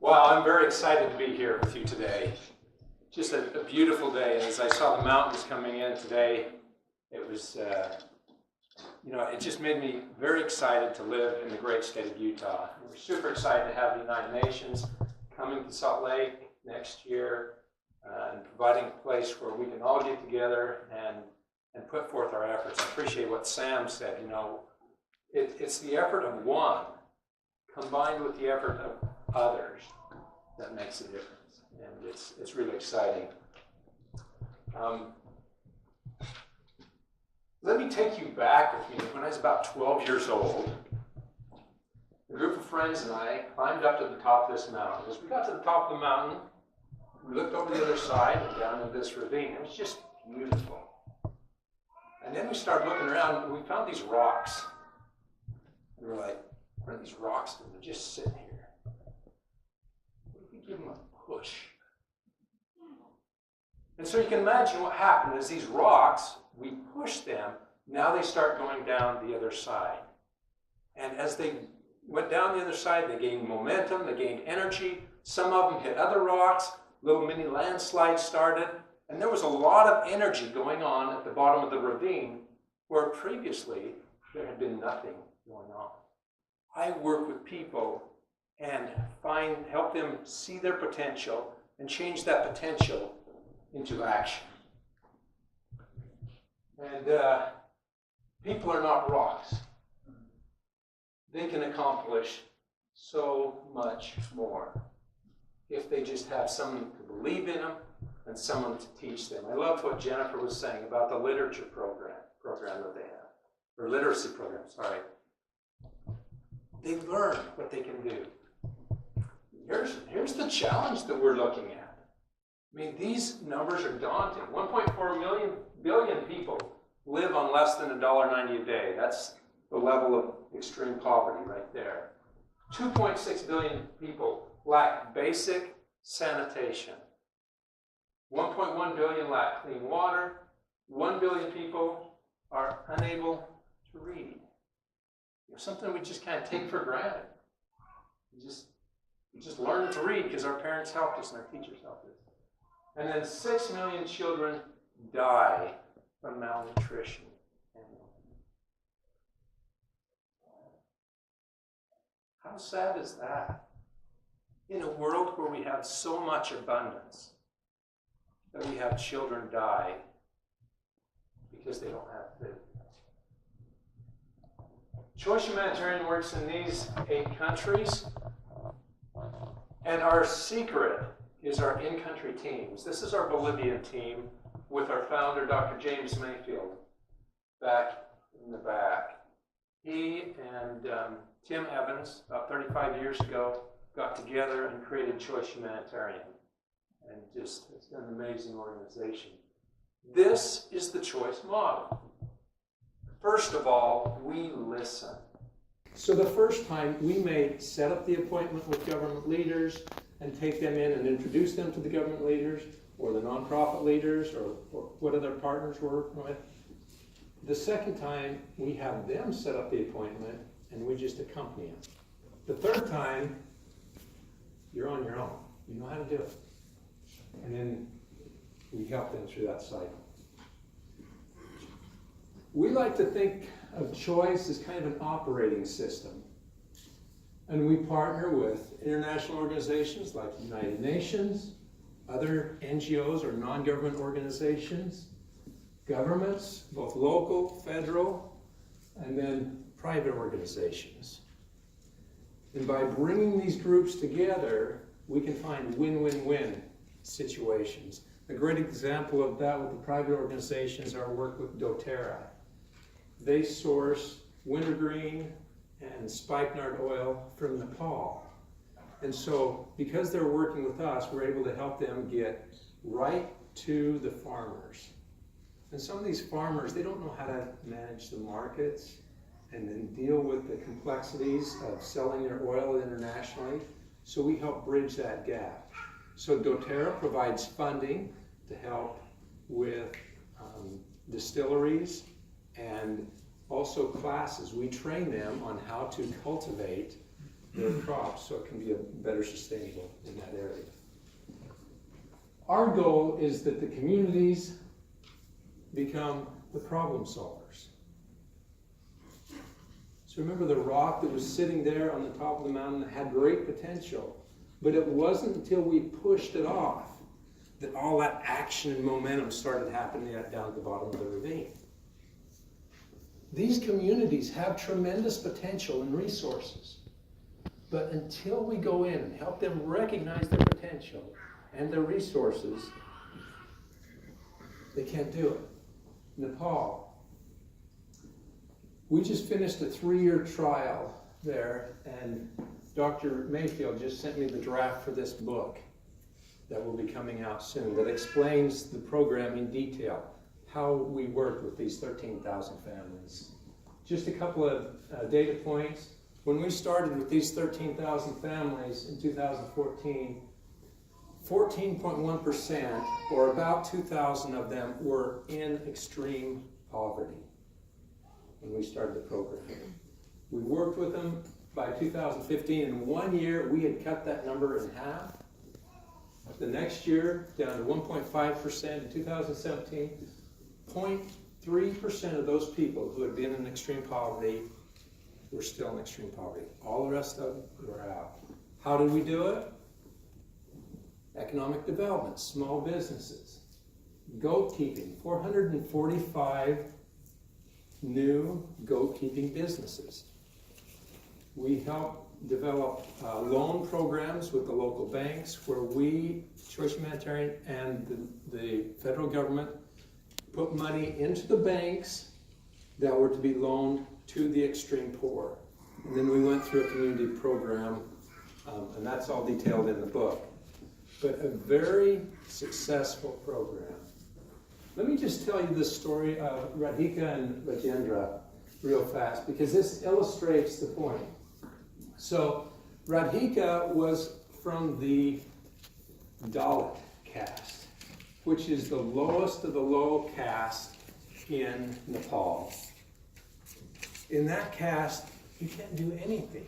Well, I'm very excited to be here with you today. Just a beautiful day. And as I saw the mountains coming in today, it was, it just made me very excited to live in the great state of Utah. We're super excited to have the United Nations coming to Salt Lake next year and providing a place where we can all get together and put forth our efforts. I appreciate what Sam said. It's the effort of one combined with the effort of others that makes a difference, and it's really exciting. Let me take you back with me when I was about 12 years old. A group of friends and I climbed up to the top of this mountain. As we got to the top of the mountain, we looked over the other side and down into this ravine. It was just beautiful. And then we started looking around and we found these rocks. We were like, what are these rocks doing? They're just sitting here. What if we give them a push? And so you can imagine what happened is these rocks, we pushed them, now they start going down the other side. And as they went down the other side, they gained momentum, they gained energy. Some of them hit other rocks, little mini landslides started, and there was a lot of energy going on at the bottom of the ravine where previously there had been nothing going on. I work with people and help them see their potential and change that potential into action. And people are not rocks. They can accomplish so much more if they just have someone to believe in them and someone to teach them. I love what Jennifer was saying about the literature program that they have, or literacy program, sorry. They learn what they can do. Here's the challenge that we're looking at. I mean, these numbers are daunting. 1.4 billion people live on less than $1.90 a day. That's the level of extreme poverty right there. 2.6 billion people lack basic sanitation. 1.1 billion lack clean water. 1 billion people are unable to read. Something we just kind of take for granted. We just learn to read because our parents helped us and our teachers helped us. And then 6 million children die from malnutrition annually. How sad is that? In a world where we have so much abundance, that we have children die because they don't have food. Choice Humanitarian works in these 8 countries, and our secret is our in-country teams. This is our Bolivian team with our founder, Dr. James Mayfield, back in the back. He and Tim Evans, about 35 years ago, got together and created Choice Humanitarian. And it's an amazing organization. This is the choice model. First of all, we listen. So the first time we may set up the appointment with government leaders and take them in and introduce them to the government leaders or the nonprofit leaders or what other partners we're working with. The second time, we have them set up the appointment and we just accompany them. The third time, you're on your own. You know how to do it. And then we help them through that cycle. We like to think of choice as kind of an operating system. And we partner with international organizations like the United Nations, other NGOs or non-government organizations, governments, both local, federal, and then private organizations. And by bringing these groups together, we can find win-win-win situations. A great example of that with the private organizations is our work with doTERRA. They source wintergreen and spikenard oil from Nepal. And so because they're working with us, we're able to help them get right to the farmers. And some of these farmers, they don't know how to manage the markets and then deal with the complexities of selling their oil internationally. So we help bridge that gap. So doTERRA provides funding to help with distilleries and also classes. We train them on how to cultivate their crops so it can be better sustainable in that area. Our goal is that the communities become the problem solvers. So remember the rock that was sitting there on the top of the mountain that had great potential, but it wasn't until we pushed it off that all that action and momentum started happening down at the bottom of the ravine. These communities have tremendous potential and resources, but until we go in and help them recognize their potential and their resources, they can't do it. Nepal. We just finished a 3-year trial there, and Dr. Mayfield just sent me the draft for this book that will be coming out soon that explains the program in detail, how we work with these 13,000 families. Just a couple of data points. When we started with these 13,000 families in 2014, 14.1%, or about 2,000 of them, were in extreme poverty when we started the program. We worked with them by 2015. In 1 year, we had cut that number in half. The next year, down to 1.5% in 2017. 0.3% of those people who had been in extreme poverty were still in extreme poverty. All the rest of them were out. How did we do it? Economic development, small businesses, goat keeping, 445 new goat keeping businesses. We helped develop loan programs with the local banks where we, Choice Humanitarian, and the federal government put money into the banks that were to be loaned to the extreme poor. And then we went through a community program, and that's all detailed in the book. But a very successful program. Let me just tell you this story of Radhika and Rajendra real fast, because this illustrates the point. So Radhika was from the Dalit caste, which is the lowest of the low caste in Nepal. In that caste, you can't do anything.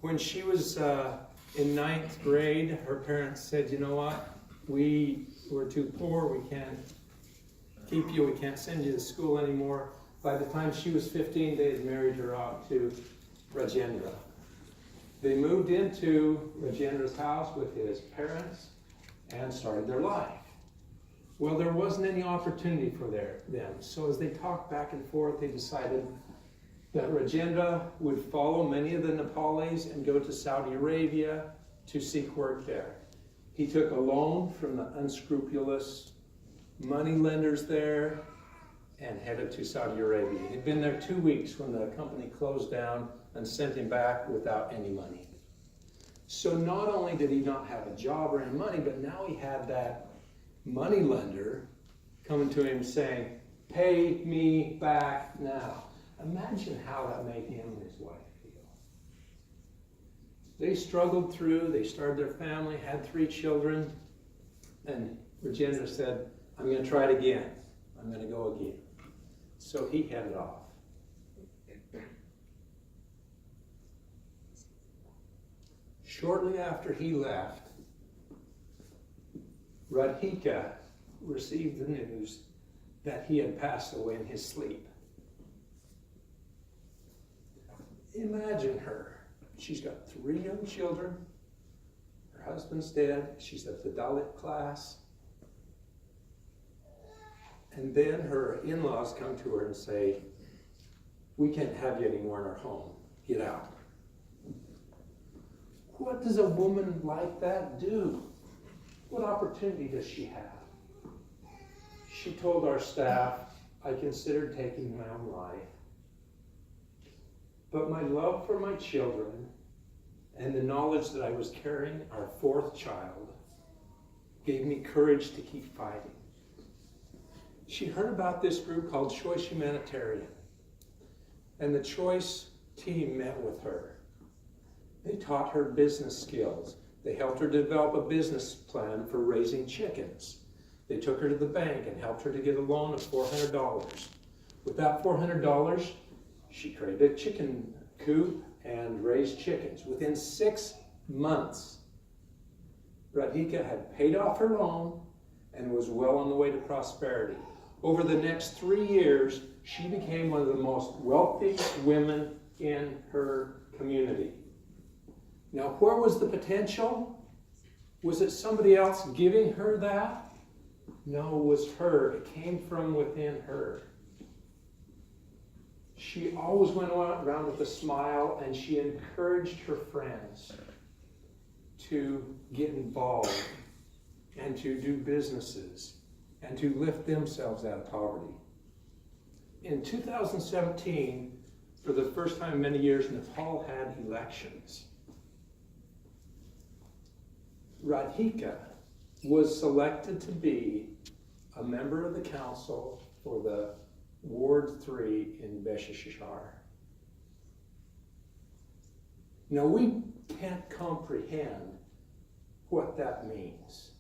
When she was in 9th grade, her parents said, you know what, we're too poor, we can't keep you, we can't send you to school anymore. By the time she was 15, they had married her off to Rajendra. They moved into Rajendra's house with his parents and started their life. Well, there wasn't any opportunity for them. So as they talked back and forth, they decided that Rajendra would follow many of the Nepalis and go to Saudi Arabia to seek work there. He took a loan from the unscrupulous money lenders there and headed to Saudi Arabia. He'd been there 2 weeks when the company closed down and sent him back without any money. So not only did he not have a job or any money, but now he had that money lender coming to him saying, pay me back now. Imagine how that made him and his wife feel. They struggled through, they started their family, had 3 children, and Rajendra said, I'm going to try it again. I'm going to go again. So he headed off. Shortly after he left, Radhika received the news that he had passed away in his sleep. Imagine her. She's got 3 young children. Her husband's dead. She's of the Dalit class. And then her in-laws come to her and say, we can't have you anymore in our home. Get out. What does a woman like that do? What opportunity does she have? She told our staff, I considered taking my own life. But my love for my children and the knowledge that I was carrying our 4th child gave me courage to keep fighting. She heard about this group called Choice Humanitarian, and the Choice team met with her. They taught her business skills. They helped her develop a business plan for raising chickens. They took her to the bank and helped her to get a loan of $400. With that $400, she created a chicken coop and raise chickens. Within 6 months, Radhika had paid off her loan and was well on the way to prosperity. Over the next 3 years, she became one of the most wealthy women in her community. Now, where was the potential? Was it somebody else giving her that? No, it was her. It came from within her. She always went around with a smile, and she encouraged her friends to get involved and to do businesses and to lift themselves out of poverty. In 2017, for the first time in many years, Nepal had elections. Radhika was selected to be a member of the council for the Ward 3 in Beshishar. Now, we can't comprehend what that means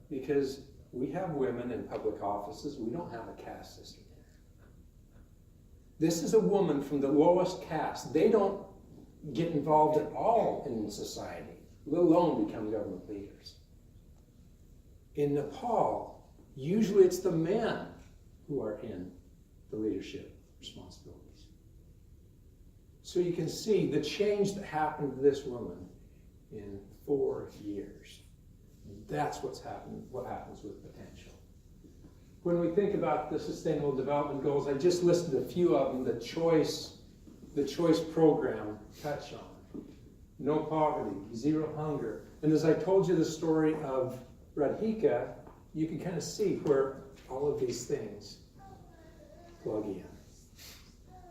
because we have women in public offices. We don't have a caste system here. This is a woman from the lowest caste. They don't get involved at all in society, let alone become government leaders. In Nepal, usually it's the men who are in the leadership responsibilities. So you can see the change that happened to this woman in 4 years. That's what happens with potential. When we think about the Sustainable Development Goals, I just listed a few of them. The choice program touch on. No poverty, zero hunger. And as I told you the story of Radhika, you can kind of see where all of these things plug in.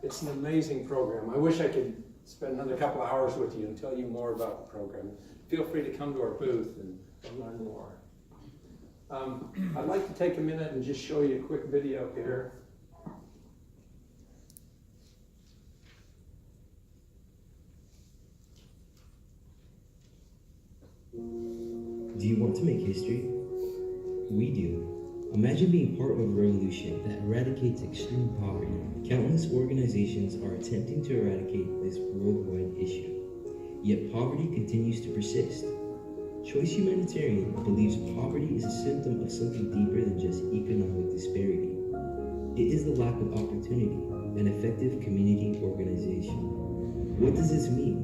It's an amazing program. I wish I could spend another couple hours with you and tell you more about the program. Feel free to come to our booth and learn more. I'd like to take a minute and just show you a quick video here. Do you want to make history? We do. Imagine being part of a revolution that eradicates extreme poverty. Countless organizations are attempting to eradicate this worldwide issue. Yet poverty continues to persist. Choice Humanitarian believes poverty is a symptom of something deeper than just economic disparity. It is the lack of opportunity and effective community organization. What does this mean?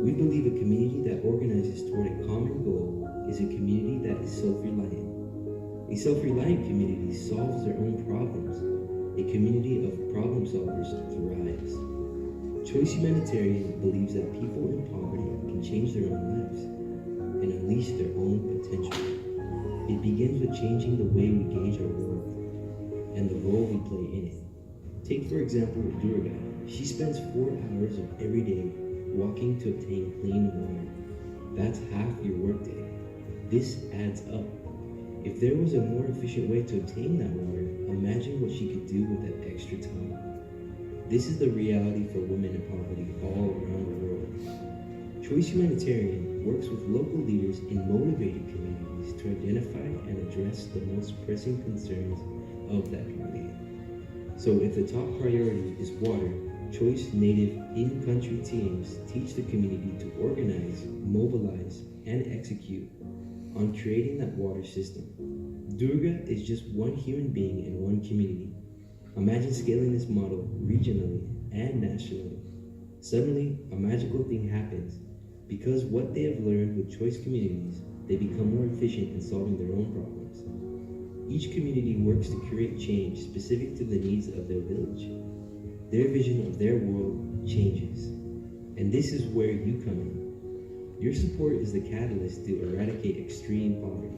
We believe a community that organizes toward a common goal is a community that is self-reliant. A self-reliant community solves their own problems. A community of problem solvers thrives. Choice Humanitarian believes that people in poverty can change their own lives and unleash their own potential. It begins with changing the way we gauge our worth and the role we play in it. Take for example Durga. She spends 4 hours of every day walking to obtain clean water. That's half your workday. This adds up. If there was a more efficient way to obtain that water, imagine what she could do with that extra time. This is the reality for women in poverty all around the world. Choice Humanitarian works with local leaders in motivated communities to identify and address the most pressing concerns of that community. So if the top priority is water, Choice Native in-country teams teach the community to organize, mobilize, and execute on creating that water system. Durga is just one human being in one community. Imagine scaling this model regionally and nationally. Suddenly, a magical thing happens. Because what they have learned with choice communities, they become more efficient in solving their own problems. Each community works to create change specific to the needs of their village. Their vision of their world changes. And this is where you come in. Your support is the catalyst to eradicate extreme poverty.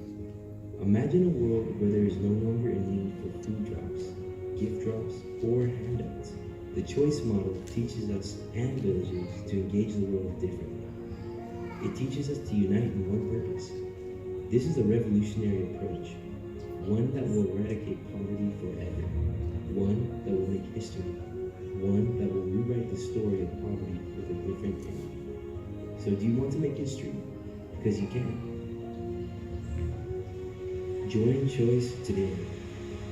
Imagine a world where there is no longer a need for food drops, gift drops, or handouts. The choice model teaches us and villagers to engage the world differently. It teaches us to unite in one purpose. This is a revolutionary approach, one that will eradicate poverty forever, one that will make history, one that will rewrite the story of poverty with a different ending. So do you want to make history? Because you can. Join Choice today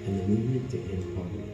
and the movement to end poverty.